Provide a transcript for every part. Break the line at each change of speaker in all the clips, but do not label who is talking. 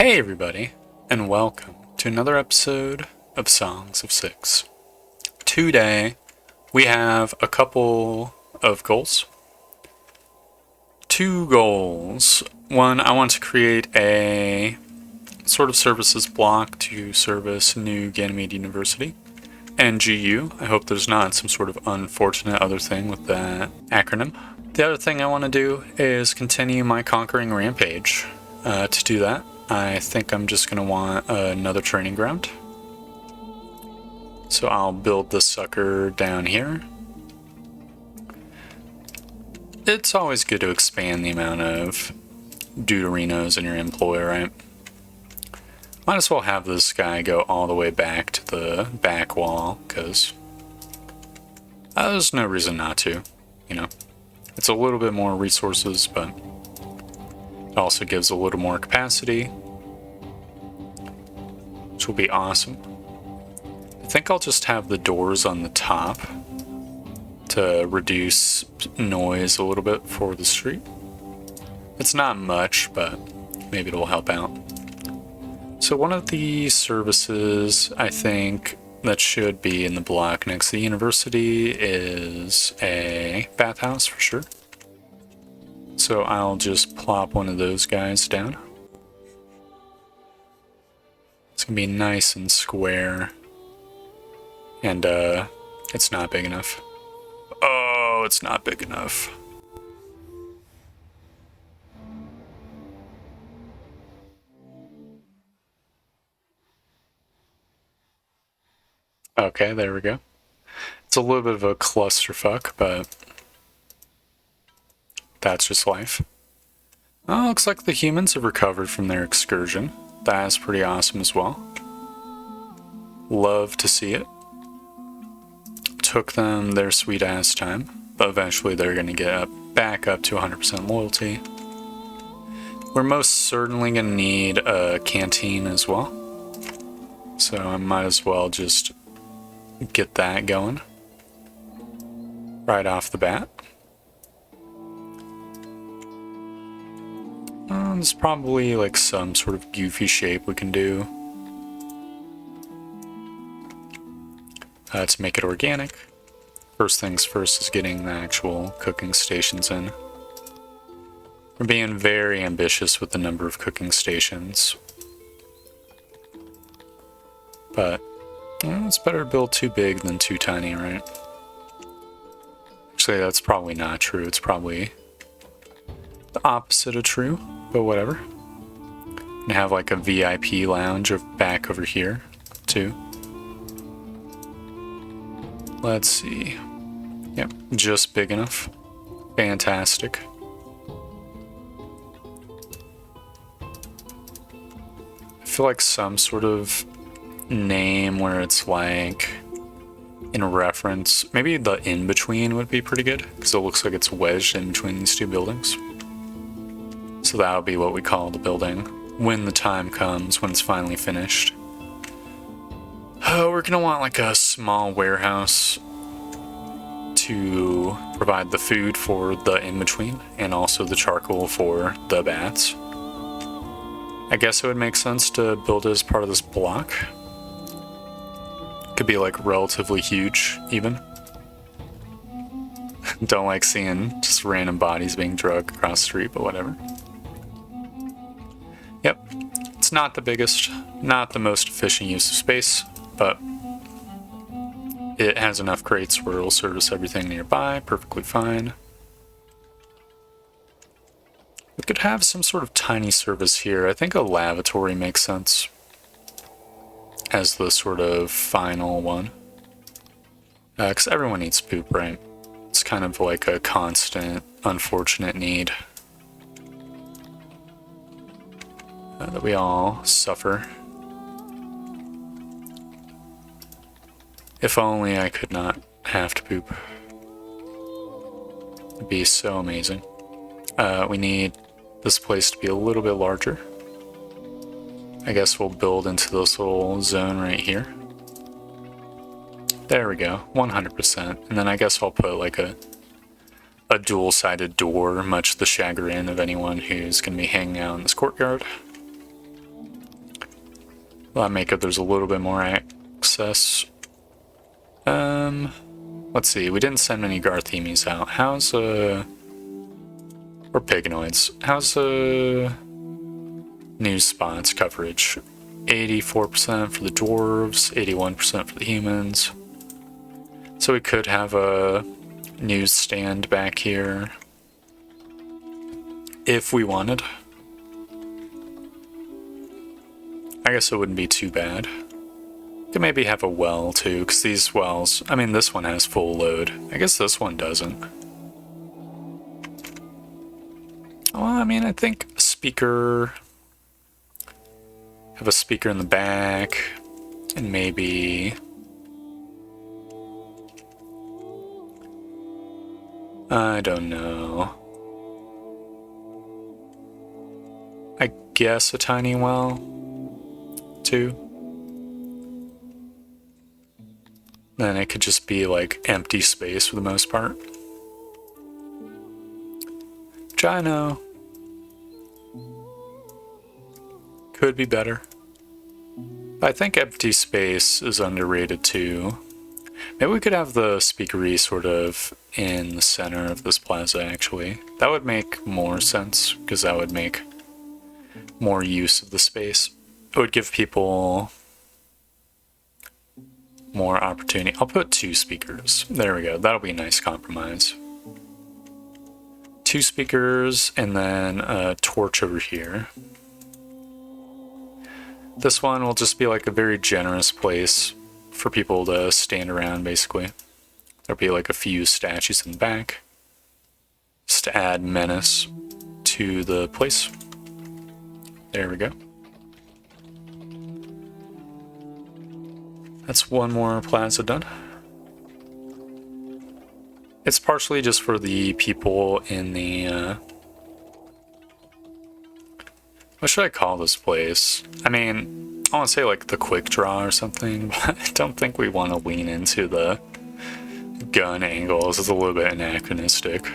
Hey everybody, and welcome to another episode of Songs of Six. Today, we have a couple of goals. Two goals. One, I want to create a sort of services block to service New Ganymede University. And GU, I hope there's not some sort of unfortunate other thing with that acronym. The other thing I want to do is continue my conquering rampage. To do that, I think I'm just going to want another training ground. So I'll build this sucker down here. It's always good to expand the amount of deuterinos in your employ, right? Might as well have this guy go all the way back to the back wall, because there's no reason not to, you know. It's a little bit more resources, but it also gives a little more capacity, which will be awesome. I think I'll just have the doors on the top to reduce noise a little bit for the street. It's not much, but maybe it'll help out. So one of the services I think that should be in the block next to the university is a bathhouse for sure. So I'll just plop one of those guys down. It's gonna be nice and square. And it's not big enough. Oh, it's not big enough. Okay, there we go. It's a little bit of a clusterfuck, but that's just life. Oh, looks like the humans have recovered from their excursion. That's pretty awesome as well. Love to see it. Took them their sweet ass time, but eventually they're going to get back up to 100% loyalty. We're most certainly going to need a canteen as well. So I might as well just get that going right off the bat. There's probably like some sort of goofy shape we can do to make it organic. First things first is getting the actual cooking stations in. We're being very ambitious with the number of cooking stations. But it's better to build too big than too tiny, right? Actually, that's probably not true. It's probably the opposite of true, but whatever. And have like a VIP lounge back over here, too. Let's see. Yep, just big enough. Fantastic. I feel like some sort of name where it's like in reference, maybe the in-between would be pretty good, because it looks like it's wedged in between these two buildings. So that'll be what we call the building when the time comes, when it's finally finished. We're gonna want like a small warehouse to provide the food for the in-between and also the charcoal for the bats. I guess it would make sense to build it as part of this block. Could be like relatively huge even. Don't like seeing just random bodies being dragged across the street, but whatever. Yep, it's not the biggest, not the most efficient use of space, but it has enough crates where it'll service everything nearby perfectly fine. We could have some sort of tiny service here. I think a lavatory makes sense as the sort of final one. Because everyone needs poop, right? It's kind of like a constant, unfortunate need that we all suffer. If only I could not have to poop. It'd be so amazing. We need this place to be a little bit larger. I guess we'll build into this little zone right here. There we go, 100%. And then I guess I'll put like a dual-sided door, much to the chagrin of anyone who's going to be hanging out in this courtyard. That'll make it there's a little bit more access. Let's see. We didn't send many Garthemis out. How's or Pignoids? How's news spots coverage? 84% for the dwarves, 81% for the humans. So we could have a newsstand back here if we wanted. I guess it wouldn't be too bad. Could maybe have a well too, because these wells, I mean, this one has full load. I guess this one doesn't. Well, I mean, I think a speaker, have a speaker in the back, and maybe, I don't know. I guess a tiny well, too. Then it could just be like empty space for the most part. Which I know could be better. But I think empty space is underrated too. Maybe we could have the speakery sort of in the center of this plaza actually. That would make more sense because that would make more use of the space. It would give people more opportunity. I'll put 2 speakers. There we go. That'll be a nice compromise. 2 speakers and then a torch over here. This one will just be like a very generous place for people to stand around basically. There'll be like a few statues in the back. Just to add menace to the place. There we go. That's one more plaza done. It's partially just for the people in the, what should I call this place? I mean, I want to say like the quick draw or something, but I don't think we want to lean into the gun angles. It's a little bit anachronistic.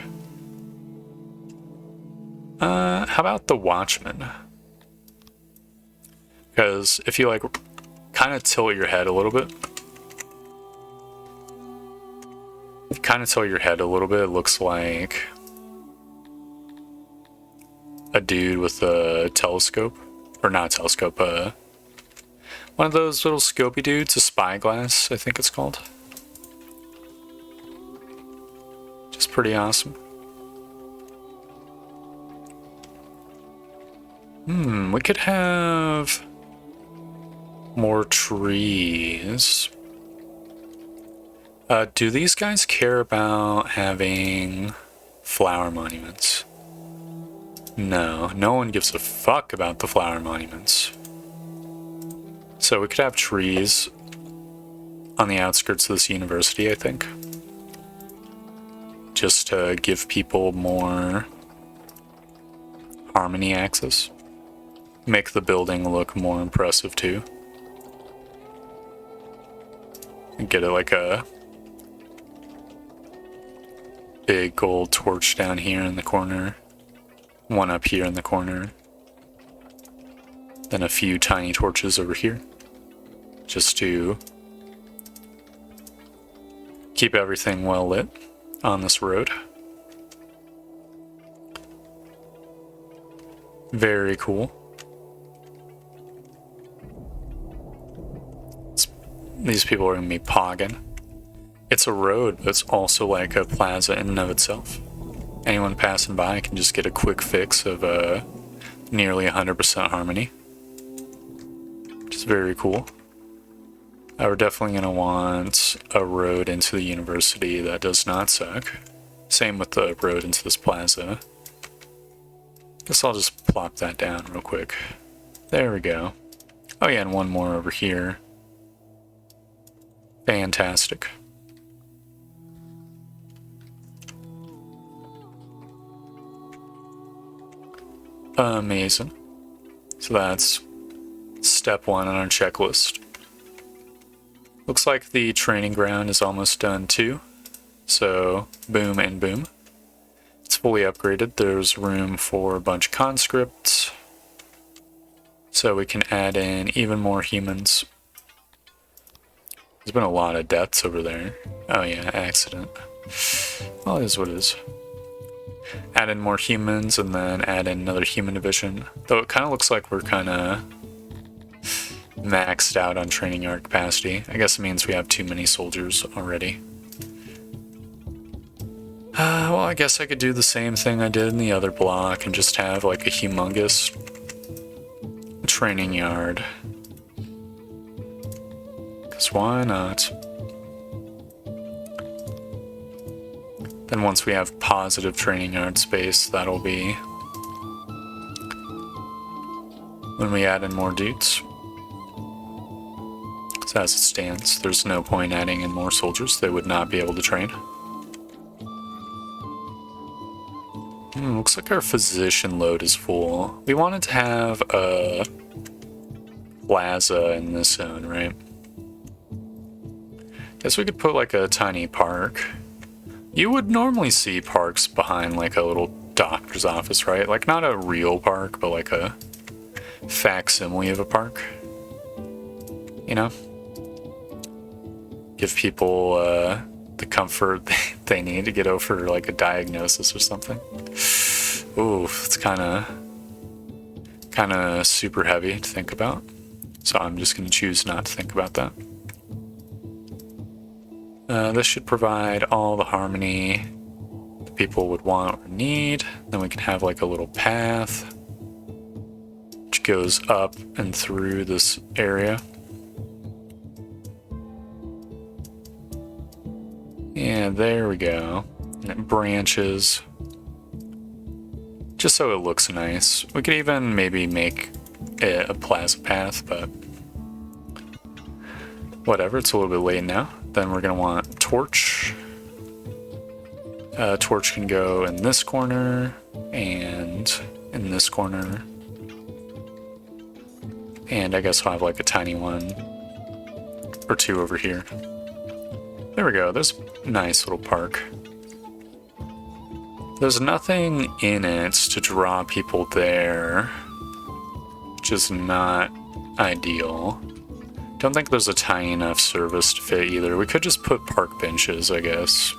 How about the Watchman? Because if you like kind of tilt your head a little bit. If you kind of tilt your head a little bit, it looks like a dude with a telescope. Or not a telescope, one of those little scopy dudes, a spyglass, I think it's called. Just pretty awesome. We could have more trees. Do these guys care about having flower monuments? No, no one gives a fuck about the flower monuments. So we could have trees on the outskirts of this university, I think. Just to give people more harmony access. Make the building look more impressive too. And get it like a big gold torch down here in the corner. One up here in the corner. Then a few tiny torches over here. Just to keep everything well lit on this road. Very cool. These people are going to be pogging. It's a road, but it's also like a plaza in and of itself. Anyone passing by can just get a quick fix of nearly 100% harmony. Which is very cool. We're definitely going to want a road into the university that does not suck. Same with the road into this plaza. Guess I'll just plop that down real quick. There we go. Oh yeah, and one more over here. Fantastic. Amazing. So that's step 1 on our checklist. Looks like the training ground is almost done too. So boom and boom. It's fully upgraded. There's room for a bunch of conscripts. So so we can add in even more humans. There's been a lot of deaths over there. Oh yeah, accident. Well, it is what it is. Add in more humans and then add in another human division. Though it kind of looks like we're kind of maxed out on training yard capacity. I guess it means we have too many soldiers already. Well, I guess I could do the same thing I did in the other block and just have like a humongous training yard. Because why not? Then once we have positive training yard space, that'll be when we add in more dudes. So as it stands, there's no point adding in more soldiers. They would not be able to train. Looks like our physician load is full. We wanted to have a plaza in this zone, right? Guess we could put like a tiny park. You would normally see parks behind like a little doctor's office, right? Like not a real park, but like a facsimile of a park. You know? Give people the comfort they need to get over like a diagnosis or something. Ooh, it's kind of super heavy to think about. So I'm just going to choose not to think about that. This should provide all the harmony that people would want or need. Then we can have like a little path which goes up and through this area. Yeah, there we go. And it branches just so it looks nice. We could even maybe make it a plaza path, but whatever, it's a little bit late now. Then we're gonna want torch. Torch can go in this corner and in this corner. And I guess I'll have like a tiny one or two over here. There we go, there's a nice little park. There's nothing in it to draw people there, which is not ideal. Don't think there's a tiny enough service to fit either. We could just put park benches, I guess.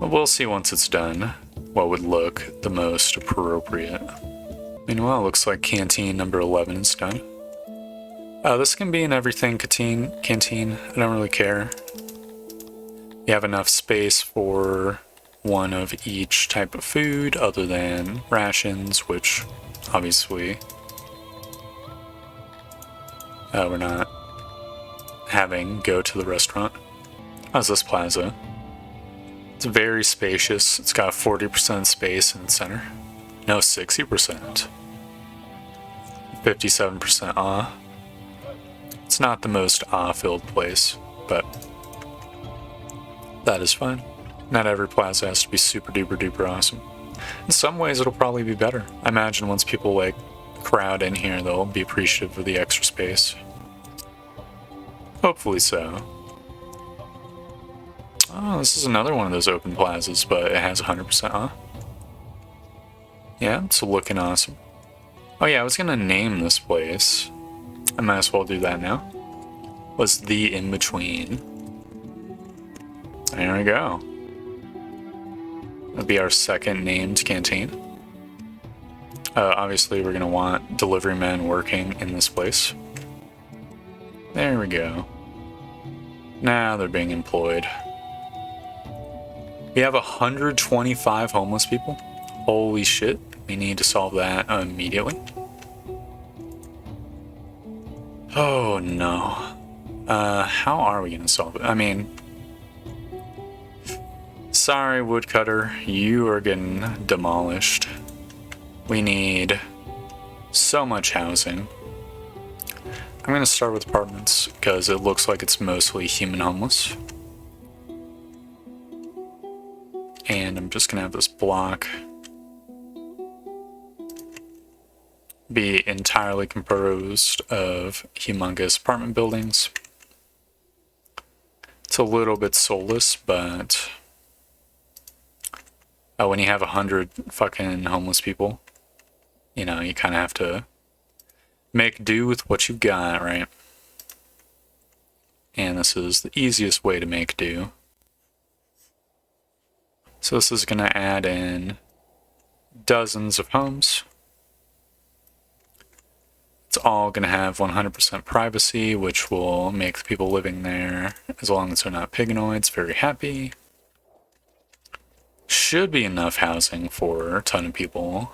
But we'll see once it's done what would look the most appropriate. Meanwhile, it looks like canteen number 11 is done. This can be in everything canteen. I don't really care. You have enough space for one of each type of food other than rations, which obviously we're not having go to the restaurant. How's this plaza? It's very spacious. It's got 40% space in the center. No, 60%. 57% awe. It's not the most awe-filled place, but that is fine. Not every plaza has to be super duper duper awesome. In some ways, it'll probably be better. I imagine once people like crowd in here, they'll be appreciative of the extra space. Hopefully so. Oh, this is another one of those open plazas, but it has 100% off. Yeah, it's looking awesome. Oh yeah, I was gonna name this place. I might as well do that now. Was the in-between. There we go. That'll be our second named canteen. Obviously, we're going to want delivery men working in this place. There we go. Now they're being employed. We have 125 homeless people. Holy shit. We need to solve that immediately. Oh no. How are we going to solve it? I mean, sorry, woodcutter, you are getting demolished. We need so much housing. I'm going to start with apartments because it looks like it's mostly human homeless. And I'm just going to have this block be entirely composed of humongous apartment buildings. It's a little bit soulless, but when you have 100 fucking homeless people, you know, you kind of have to make do with what you've got, right? And this is the easiest way to make do. So this is going to add in dozens of homes. It's all going to have 100% privacy, which will make the people living there, as long as they're not pignoids, very happy. Should be enough housing for a ton of people.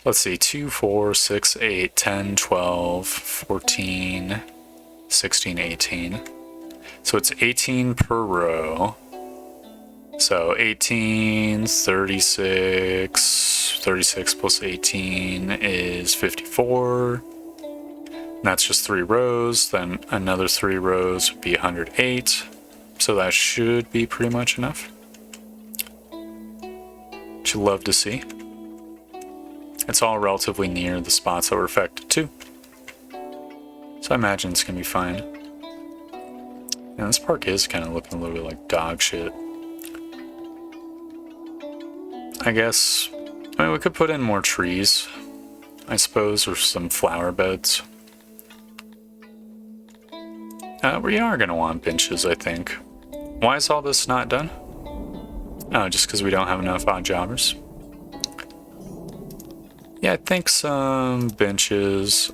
Let's see, 2, 4, 6, 8, 10, 12, 14, 16, 18. So it's 18 per row. So 18, 36, 36 plus 18 is 54. And that's just 3 rows. Then another 3 rows would be 108. So that should be pretty much enough. Which you'd love to see. It's all relatively near the spots that were affected too. So I imagine it's going to be fine. And this park is kind of looking a little bit like dog shit. I guess, we could put in more trees, I suppose, or some flower beds. We are going to want benches, I think. Why is all this not done? Oh, just because we don't have enough odd jobbers. Yeah, I think some benches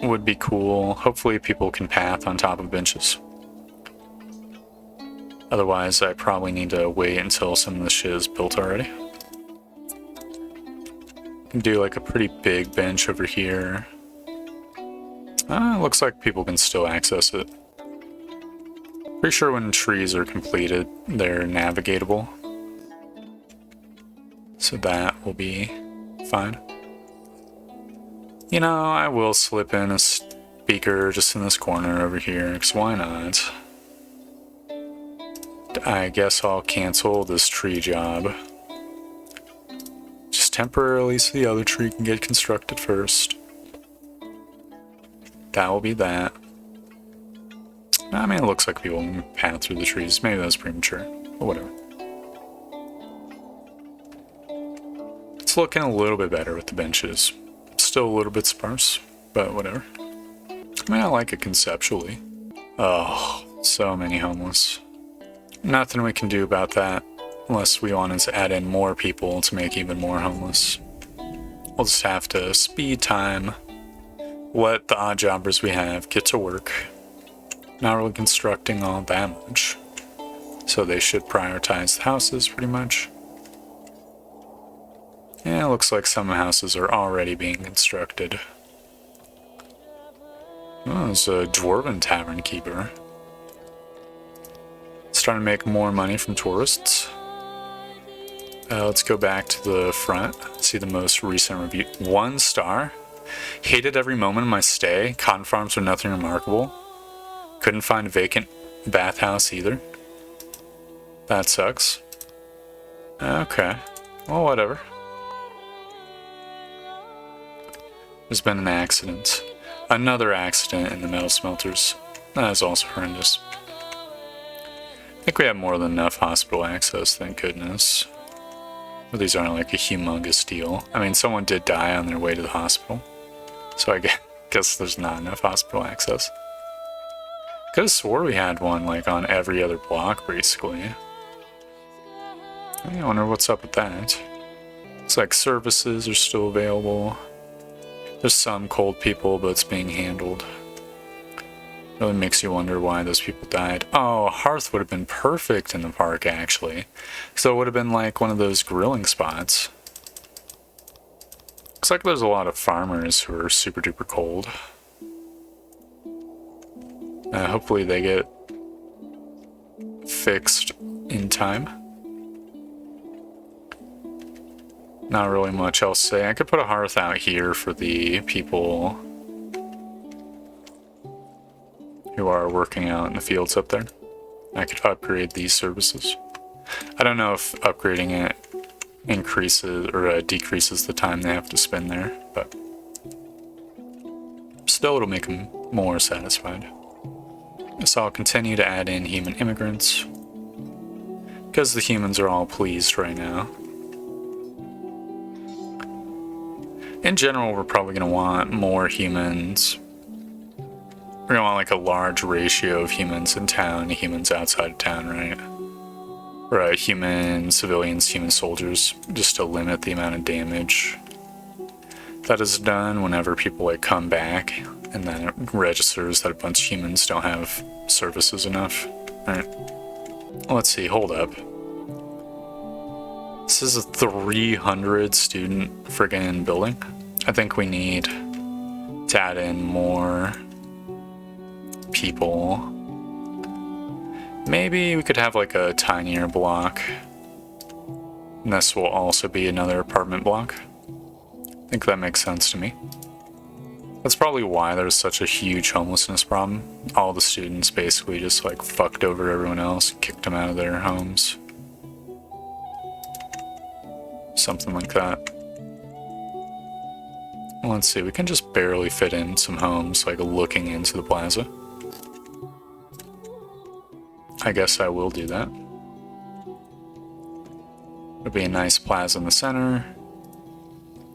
would be cool. Hopefully people can path on top of benches. Otherwise, I probably need to wait until some of the shit is built already. Can do like a pretty big bench over here. Looks like people can still access it. Pretty sure when trees are completed, they're navigatable. So that will be fine. You know, I will slip in a speaker just in this corner over here, because why not? I guess I'll cancel this tree job. Just temporarily so the other tree can get constructed first. That will be that. I mean, it looks like people can path through the trees. Maybe that was premature, but whatever. It's looking a little bit better with the benches. Still a little bit sparse, but whatever. I mean, I like it conceptually. Oh, so many homeless. Nothing we can do about that, unless we want to add in more people to make even more homeless. We'll just have to speed time, let the odd jobbers we have get to work. Not really constructing all that much, so they should prioritize the houses pretty much. Yeah, it looks like some houses are already being constructed. Oh, there's a Dwarven Tavern Keeper. Starting to make more money from tourists. Let's go back to the front, see the most recent review. 1 star. Hated every moment of my stay. Cotton farms were nothing remarkable. Couldn't find a vacant bathhouse either. That sucks. Okay. Well, whatever. There's been an accident. Another accident in the metal smelters. That is also horrendous. I think we have more than enough hospital access, thank goodness. But these aren't like a humongous deal. I mean, someone did die on their way to the hospital. So I guess there's not enough hospital access. Could have swore we had one like on every other block, basically. I wonder what's up with that. Looks like services are still available. There's some cold people, but it's being handled. Really makes you wonder why those people died. Oh, a hearth would have been perfect in the park, actually. So it would have been like one of those grilling spots. Looks like there's a lot of farmers who are super duper cold. Hopefully they get fixed in time. Not really much else to say. I could put a hearth out here for the people who are working out in the fields up there. I could upgrade these services. I don't know if upgrading it increases or decreases the time they have to spend there, but still it'll make them more satisfied. So I'll continue to add in human immigrants because the humans are all pleased right now. In general, we're probably going to want more humans. We're going to want like a large ratio of humans in town to humans outside of town, right? Or human civilians, human soldiers, just to limit the amount of damage that is done whenever people like come back, and then it registers that a bunch of humans don't have services enough. Alright. Let's see, hold up. This is a 300 student friggin' building. I think we need to add in more people. Maybe we could have like a tinier block. And this will also be another apartment block. I think that makes sense to me. That's probably why there's such a huge homelessness problem. All the students basically just like fucked over everyone else, kicked them out of their homes. Something like that. Let's see, we can just barely fit in some homes like looking into the plaza. I guess I will do that. It'll be a nice plaza in the center,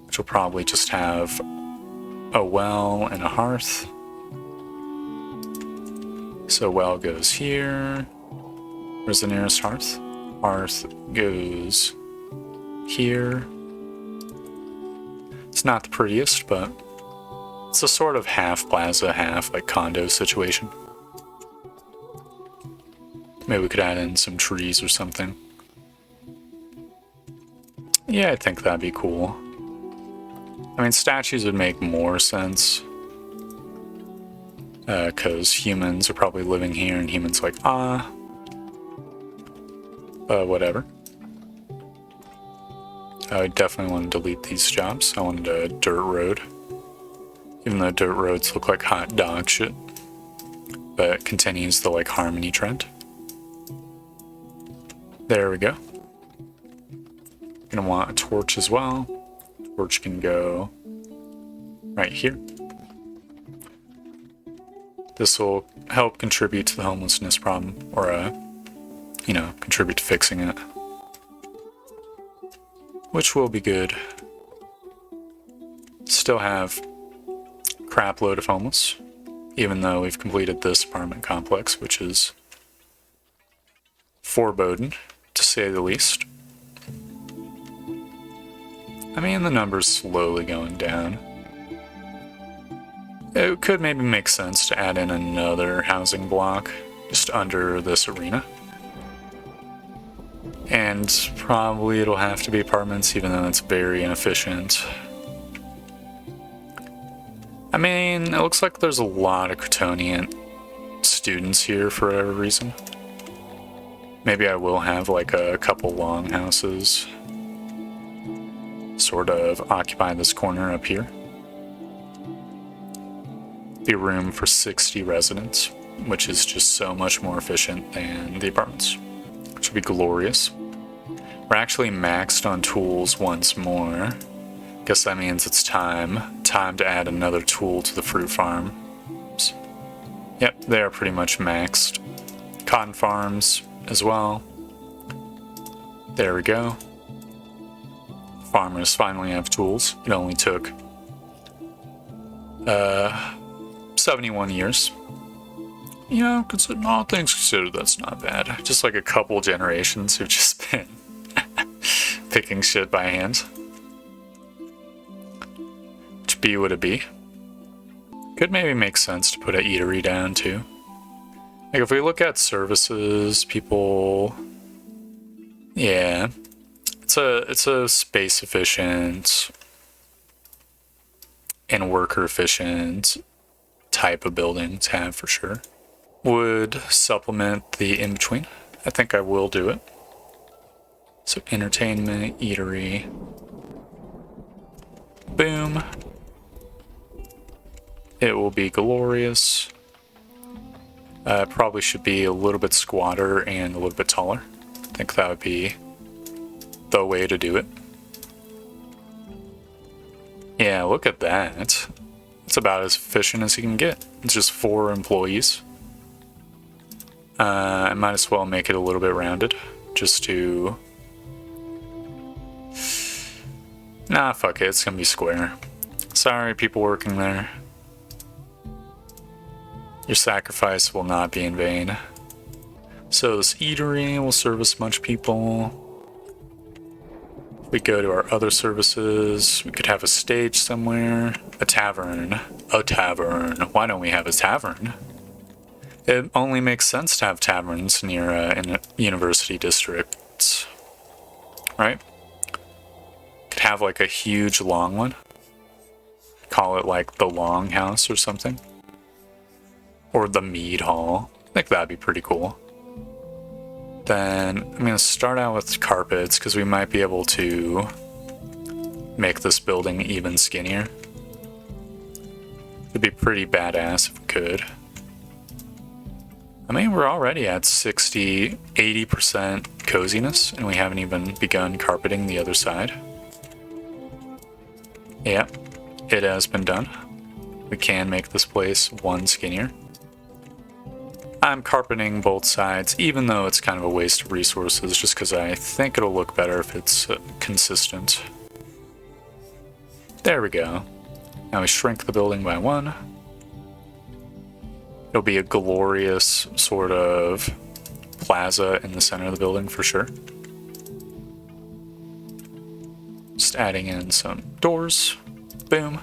which will probably just have a well and a hearth. So well goes here. Where's the nearest hearth? Hearth goes here. It's not the prettiest, but it's a sort of half plaza, half like condo situation. Maybe we could add in some trees or something. Yeah, I think that'd be cool. I mean, statues would make more sense. Because humans are probably living here, and humans like, whatever. I definitely want to delete these jobs. I wanted a dirt road. Even though dirt roads look like hot dog shit. But it continues the, like, harmony trend. There we go. Gonna want a torch as well. Torch can go right here. This will help contribute to the homelessness problem, or, you know, contribute to fixing it. Which will be good. Still have crap load of homeless, even though we've completed this apartment complex, which is foreboding, to say the least. I mean, the number's slowly going down. It could maybe make sense to add in another housing block just under this arena. And probably it'll have to be apartments, even though it's very inefficient. I mean, it looks like there's a lot of Crotonian students here for whatever reason. Maybe I will have like a couple longhouses sort of occupy this corner up here. Be room for 60 residents, which is just so much more efficient than the apartments, which would be glorious. We're actually maxed on tools once more. Guess that means it's time to add another tool to the fruit farm. Yep, they are pretty much maxed. Cotton farms as well. There we go. Farmers finally have tools. It only took 71 years. You know, all things considered, that's not bad. Just like a couple generations who've just been picking shit by hand. Which B would it be? Could maybe make sense to put an eatery down too. Like if we look at services, people, yeah, it's a space efficient and worker efficient type of building to have for sure. Would supplement the in-between. I think I will do it. So entertainment, eatery, boom. It will be glorious. Probably should be a little bit squatter and a little bit taller. I think that would be the way to do it. Yeah, look at that. It's about as efficient as you can get. It's just 4 employees. I might as well make it a little bit rounded, just to... Nah, fuck it, it's gonna be square. Sorry, people working there. Your sacrifice will not be in vain. So this eatery will service a bunch of people. If we go to our other services, we could have a stage somewhere. A tavern. A tavern. Why don't we have a tavern? It only makes sense to have taverns near in university districts, right? Could have like a huge long one. Call it like the Longhouse or something. Or the Mead Hall. I think that'd be pretty cool. Then I'm going to start out with carpets because we might be able to make this building even skinnier. It'd be pretty badass if we could. I mean, we're already at 80% coziness, and we haven't even begun carpeting the other side. Yeah, it has been done. We can make this place one skinnier. I'm carpeting both sides, even though it's kind of a waste of resources, just because I think it'll look better if it's consistent. There we go. Now we shrink the building by one. It'll be a glorious sort of plaza in the center of the building for sure. Just adding in some doors. Boom.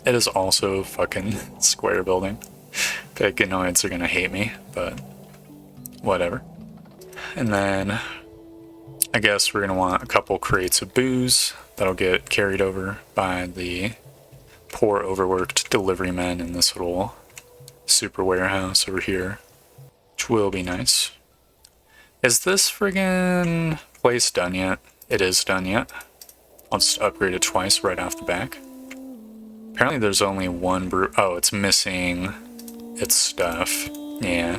It is also a fucking square building. Picanoids are gonna hate me, but whatever. And then I guess we're gonna want a couple crates of booze that'll get carried over by the poor overworked delivery men in this little super warehouse over here, which will be nice. Is this friggin' place done yet? It is done yet. I'll just upgrade it twice right off the back. Apparently there's only one brew. Oh, it's missing its stuff. Yeah.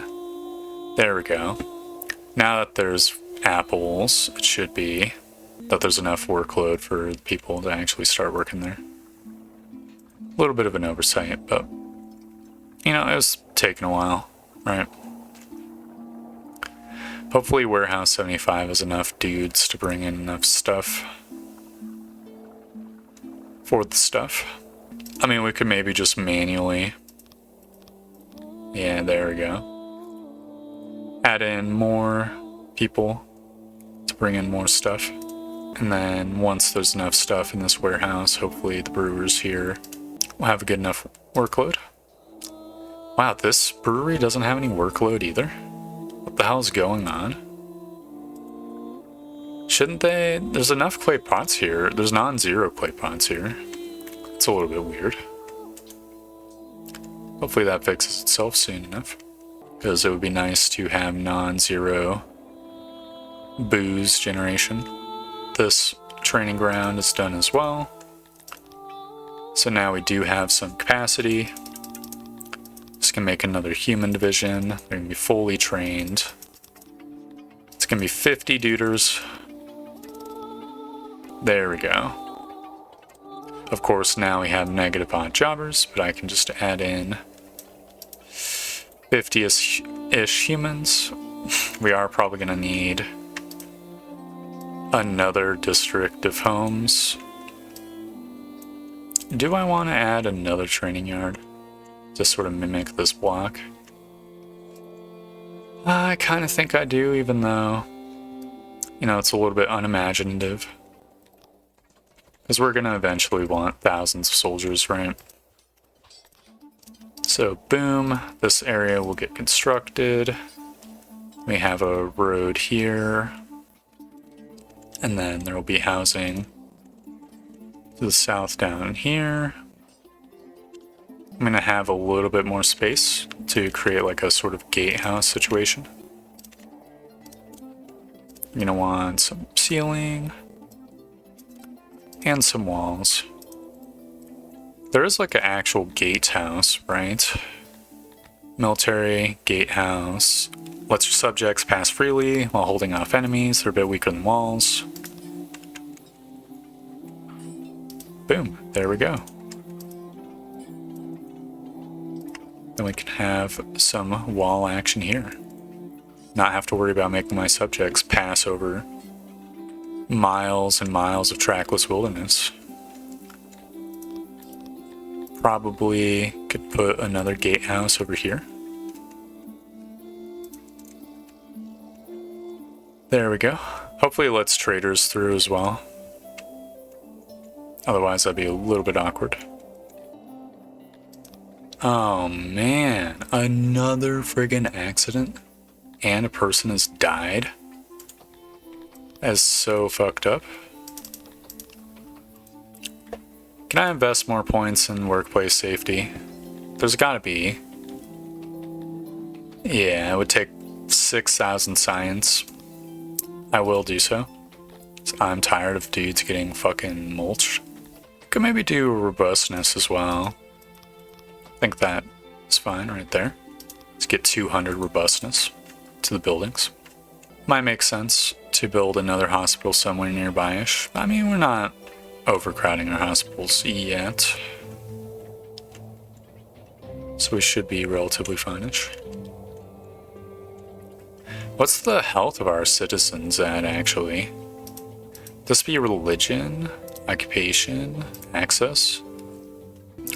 There we go. Now that there's apples, it should be that there's enough workload for people to actually start working there. A little bit of an oversight, but you know, it was taking a while, right? Hopefully Warehouse 75 has enough dudes to bring in enough stuff for the stuff. I mean, we could maybe just manually... Yeah, there we go. Add in more people to bring in more stuff. And then once there's enough stuff in this warehouse, hopefully the brewers here will have a good enough workload. Wow, this brewery doesn't have any workload either? What the hell is going on? Shouldn't they? There's enough clay pots here. There's non-zero clay pots here. It's a little bit weird. Hopefully that fixes itself soon enough. Because it would be nice to have non-zero booze generation. This training ground is done as well. So now we do have some capacity. Just gonna make another human division. They're gonna be fully trained. It's gonna be 50 duders. There we go. Of course, now we have negative odd jobbers, but I can just add in 50-ish humans. We are probably gonna need another district of homes. Do I want to add another training yard to sort of mimic this block? I kind of think I do, even though, you know, it's a little bit unimaginative. Because we're going to eventually want thousands of soldiers, right? So, boom, this area will get constructed. We have a road here. And then there will be housing to the south down here. I'm going to have a little bit more space to create like a sort of gatehouse situation. I'm going to want some ceiling and some walls. There is like an actual gatehouse, right? Military gatehouse. Lets your subjects pass freely while holding off enemies. They're a bit weaker than walls. Boom, there we go. Then we can have some wall action here. Not have to worry about making my subjects pass over miles and miles of trackless wilderness. Probably could put another gatehouse over here. There we go. Hopefully it lets traders through as well. Otherwise that'd be a little bit awkward. Oh man, another friggin' accident and a person has died. That's so fucked up. Can I invest more points in workplace safety? There's gotta be. Yeah, it would take 6,000 science. I will do so. I'm tired of dudes getting fucking mulched. Could maybe do robustness as well. I think that is fine right there. Let's get 200 robustness to the buildings. Might make sense to build another hospital somewhere nearby-ish. I mean, we're not overcrowding our hospitals yet. So we should be relatively fine-ish. What's the health of our citizens at, actually? This be religion, occupation, access?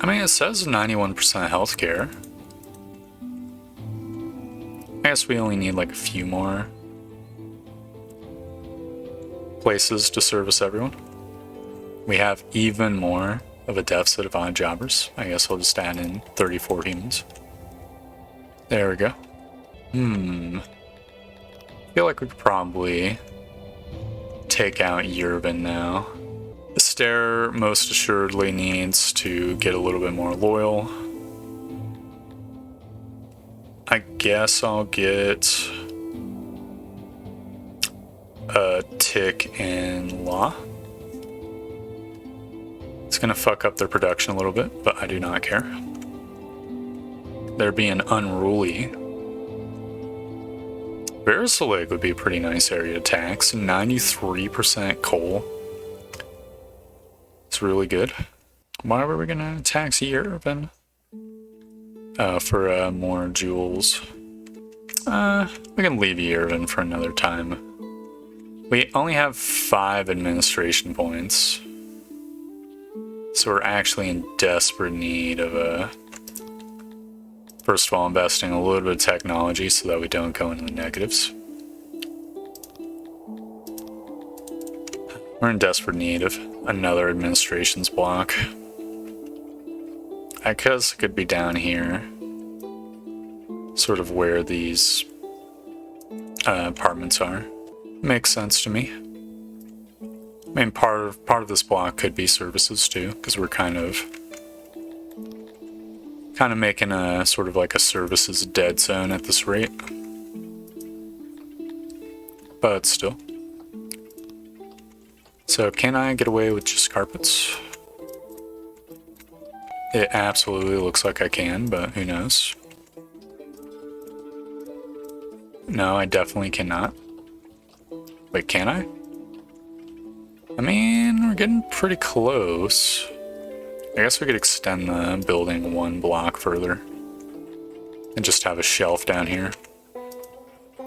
I mean, it says 91% healthcare. I guess we only need like a few more places to service everyone. We have even more of a deficit of odd jobbers. I guess I'll just add in 34 humans. There we go. I feel like we could probably take out Yervin now. The Stair most assuredly needs to get a little bit more loyal. I guess I'll get a tick in Law. It's gonna fuck up their production a little bit, but I do not care. They're being unruly. Verisalig would be a pretty nice area to tax. 93% coal. It's really good. Why were we gonna tax Yervin? For more jewels. We can leave Yervin for another time. We only have 5 administration points. So we're actually in desperate need of first of all, investing a little bit of technology so that we don't go into the negatives. We're in desperate need of another administration's block. I guess it could be down here. Sort of where these apartments are. Makes sense to me. I mean, part of this block could be services too, because we're kind of making a sort of like a services dead zone at this rate. But still. So can I get away with just carpets? It absolutely looks like I can, but who knows? No, I definitely cannot. Wait, can I? I mean, we're getting pretty close. I guess we could extend the building 1 block further. And just have a shelf down here.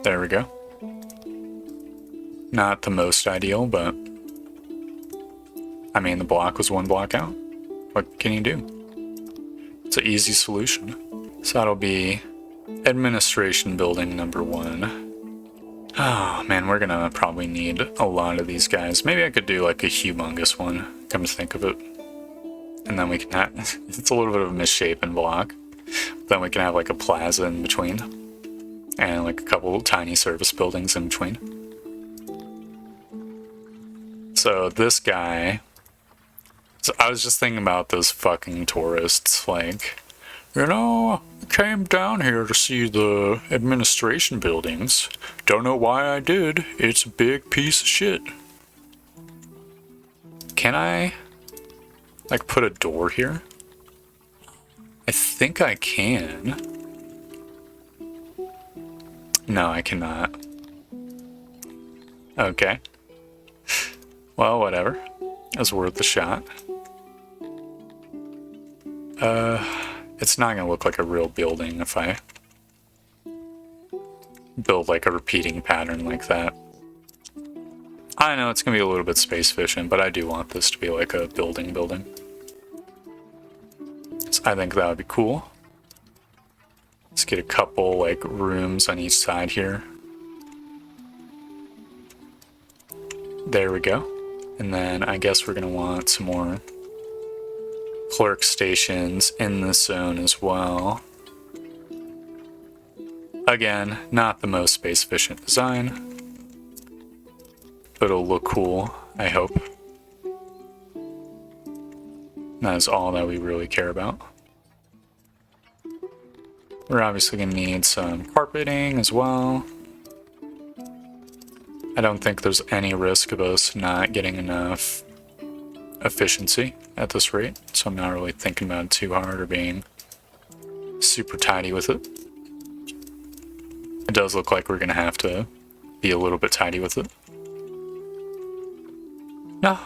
There we go. Not the most ideal, but... I mean, the block was 1 block out. What can you do? It's an easy solution. So that'll be administration building number 1. Oh man, we're gonna probably need a lot of these guys. Maybe I could do like a humongous one, come to think of it. And then we can have, it's a little bit of a misshapen block. Then we can have like a plaza in between. And like a couple tiny service buildings in between. So this guy, so I was just thinking about those fucking tourists, like, you know, I came down here to see the administration buildings. Don't know why I did. It's a big piece of shit. Can I, like, put a door here? I think I can. No, I cannot. Okay. Well, whatever. It was worth a shot. It's not gonna look like a real building if I build like a repeating pattern like that. I know it's gonna be a little bit space efficient, but I do want this to be like a building. I think that would be cool. Let's get a couple like rooms on each side here. There we go. And then I guess we're gonna want some more clerk stations in this zone as well. Again, not the most space efficient design, but it'll look cool, I hope. That is all that we really care about. We're obviously going to need some carpeting as well. I don't think there's any risk of us not getting enough efficiency at this rate, so I'm not really thinking about it too hard or being super tidy with it. It does look like we're going to have to be a little bit tidy with it. No,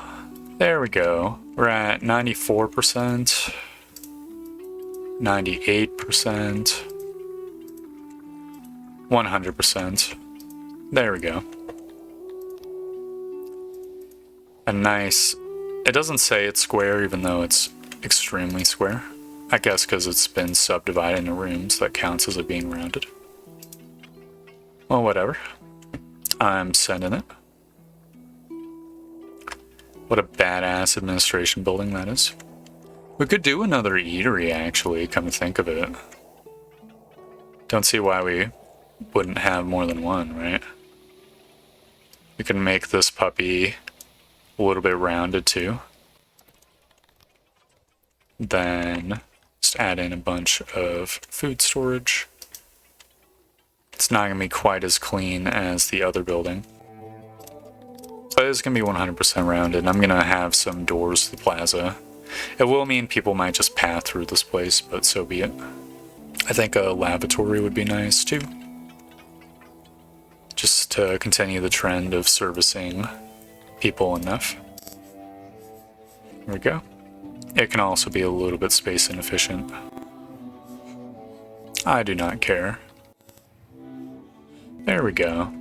there we go. We're at 94%, 98%, 100%. There we go. A nice... It doesn't say it's square even though it's extremely square. I guess because it's been subdivided into rooms, that counts as it being rounded. Well, whatever. I'm sending it. What a badass administration building that is. We could do another eatery, actually, come to think of it. Don't see why we wouldn't have more than one, right? We can make this puppy a little bit rounded, too. Then just add in a bunch of food storage. It's not going to be quite as clean as the other building. But it's going to be 100% rounded. I'm going to have some doors to the plaza. It will mean people might just pass through this place, but so be it. I think a lavatory would be nice too. Just to continue the trend of servicing people enough. There we go. It can also be a little bit space inefficient. I do not care. There we go.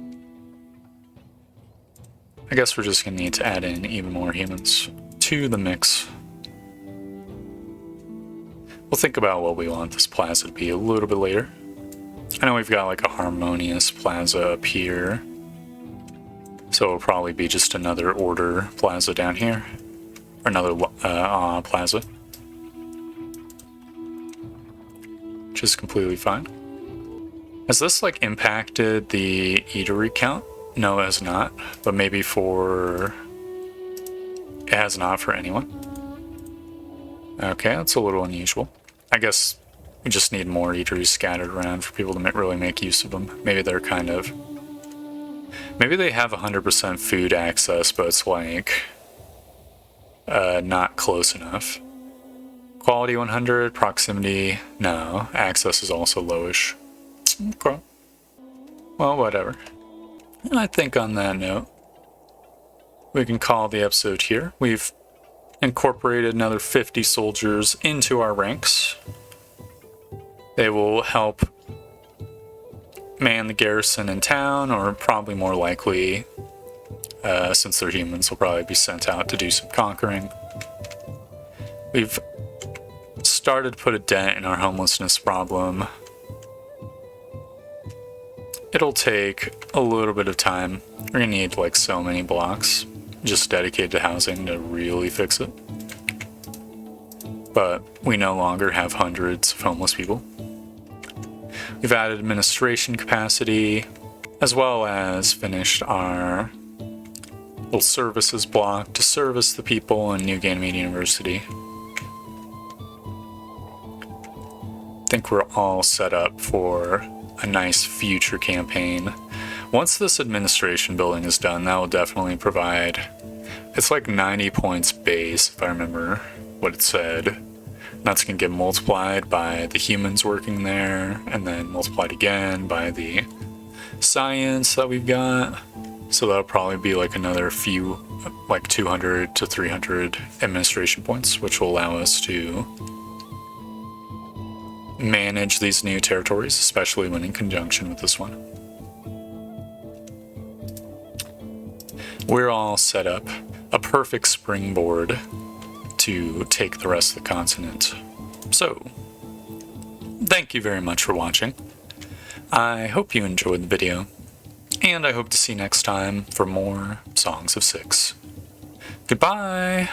I guess we're just going to need to add in even more humans to the mix. We'll think about what we want this plaza to be a little bit later. I know we've got like a harmonious plaza up here. So it'll probably be just another order plaza down here. Or another plaza. Which is completely fine. Has this like impacted the eatery count? No, it has not, but maybe for... It has not for anyone. Okay, that's a little unusual. I guess we just need more eateries scattered around for people to really make use of them. Maybe they're kind of... Maybe they have 100% food access, but it's like... not close enough. Quality 100, proximity, no. Access is also lowish. Okay. Well, whatever. And I think on that note, we can call the episode here. We've incorporated another 50 soldiers into our ranks. They will help man the garrison in town, or probably more likely, since they're humans, will probably be sent out to do some conquering. We've started to put a dent in our homelessness problem. It'll take a little bit of time. We're gonna need like so many blocks just dedicated to housing to really fix it. But we no longer have hundreds of homeless people. We've added administration capacity, as well as finished our little services block to service the people in New Ganymede University. I think we're all set up for a nice future campaign. Once this administration building is done, that will definitely provide... It's like 90 points base, if I remember what it said. That's going to get multiplied by the humans working there, and then multiplied again by the science that we've got. So that'll probably be like another few, like 200 to 300 administration points, which will allow us to manage these new territories, especially when in conjunction with this one. We're all set up. A perfect springboard to take the rest of the continent So, thank you very much for watching. I hope you enjoyed the video, and I hope to see you next time for more Songs of Six. Goodbye!